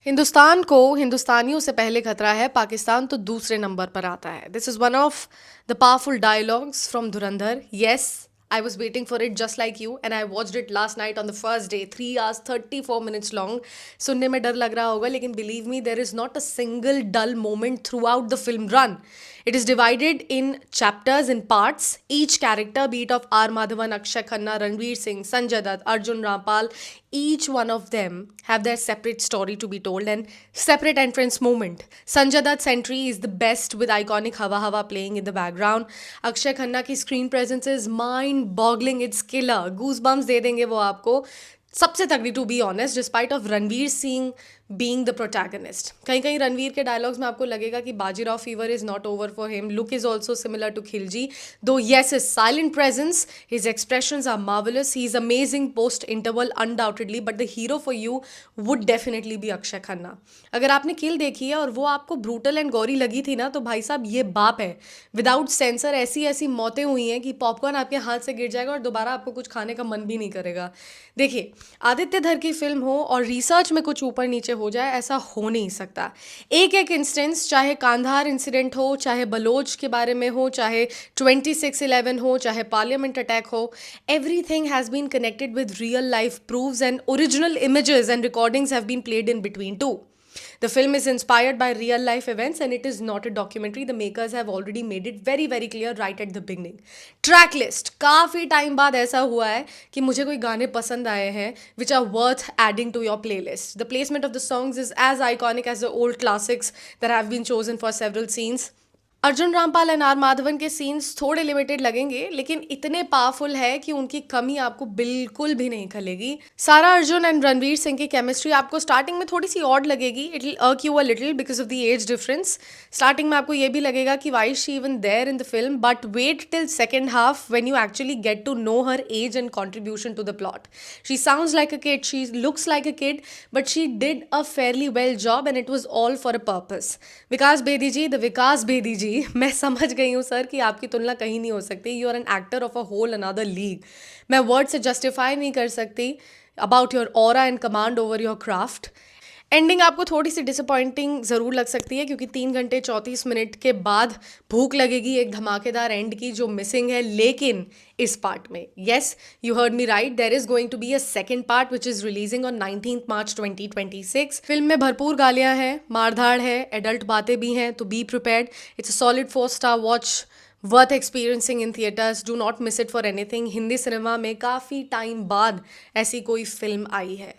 हिंदुस्तान को हिंदुस्तानियों से पहले खतरा है, पाकिस्तान तो दूसरे नंबर पर आता है। This is one of the powerful dialogues from Dhurandhar. Yes, I was waiting for it just like you and I watched it last night on the first day, 3 hours 34 minutes लॉन्ग। सुनने में डर लग रहा होगा, लेकिन believe me, there is not a single dull moment throughout the film run. It is divided in chapters, in parts. Each character, be it of R. Madhavan, Akshay Khanna, Ranveer Singh, Sanjay Dutt, Arjun Rampal, each one of them have their separate story to be told and separate entrance moment. Sanjay Dutt's entry is the best with iconic Hawa Hawa playing in the background. Akshay Khanna की screen presence is mind-boggling. It's killer. Goosebumps दे देंगे वो आपको। सबसे तगड़ी, to be honest, despite of Ranveer Singh being the protagonist. कहीं कहीं रणवीर के डायलॉग्स में आपको लगेगा कि Bajirao fever is not over for him. Look is also similar to Khilji, though yes is silent presence, his expressions are marvellous, he is amazing post interval undoubtedly, but the hero for you would definitely be Akshaye Khanna. अगर आपने किल देखी है और वो आपको brutal and Gauri लगी थी ना, तो भाई साहब ये बाप है। विदाउट सेंसर ऐसी ऐसी मौतें हुई हैं कि पॉपकॉर्न आपके हाथ से गिर जाएगा और दोबारा आपको कुछ खाने का मन भी नहीं करेगा। देखिए, आदित्य धर की फिल्म हो और रिसर्च में कुछ ऊपर नीचे हो जाए, ऐसा हो नहीं सकता। एक एक इंस्टेंस, चाहे कांधार इंसिडेंट हो, चाहे बलोच के बारे में हो, चाहे 26/11 हो, चाहे पार्लियामेंट अटैक हो, everything has been connected with real life proofs and original images and recordings have been played in between too. The film is inspired by real life events and it is not a documentary. The makers have already made it very very clear right at the beginning. Track list, काफ़ी time बाद ऐसा हुआ है कि मुझे कोई गाने पसंद आए हैं which are worth adding to your playlist. The placement of the songs is as iconic as the old classics that have been chosen for several scenes. Arjun Rampal and R Madhavan के सीन्स थोड़े लिमिटेड लगेंगे, लेकिन इतने पावरफुल है कि उनकी कमी आपको बिल्कुल भी नहीं खलेगी। सारा अर्जुन एंड रणवीर सिंह की केमिस्ट्री आपको स्टार्टिंग में थोड़ी सी ऑड लगेगी। It will irk you a little because of the age difference. Starting में आपको ये भी लगेगा कि why she even there in the film, but wait till second half when you actually get to know her age and contribution to the plot. She sounds like a kid, she looks like a kid, but she did a fairly well job and it was all for a purpose. Vikas Bedi ji, the Vikas Bedi ji, मैं समझ गई हूँ sir कि आपकी तुलना कहीं नहीं हो सकती। You are an actor of a whole another league. मैं वर्ड से जस्टिफाई नहीं कर सकती about your aura and command over your craft. Ending आपको थोड़ी सी डिसअपॉइंटिंग ज़रूर लग सकती है, क्योंकि 3 घंटे 34 मिनट के बाद भूख लगेगी एक धमाकेदार एंड की जो मिसिंग है। लेकिन इस पार्ट में, yes, you heard me right, there is going to be a second part which is releasing on 19 March 2026। Film में भरपूर गालियां हैं, मारधाड़ है, एडल्ट बातें भी हैं, तो be prepared. It's a solid 4 star watch, worth experiencing in theatres. Do not miss it for anything. Hindi cinema में काफ़ी टाइम बाद ऐसी कोई फिल्म आई है।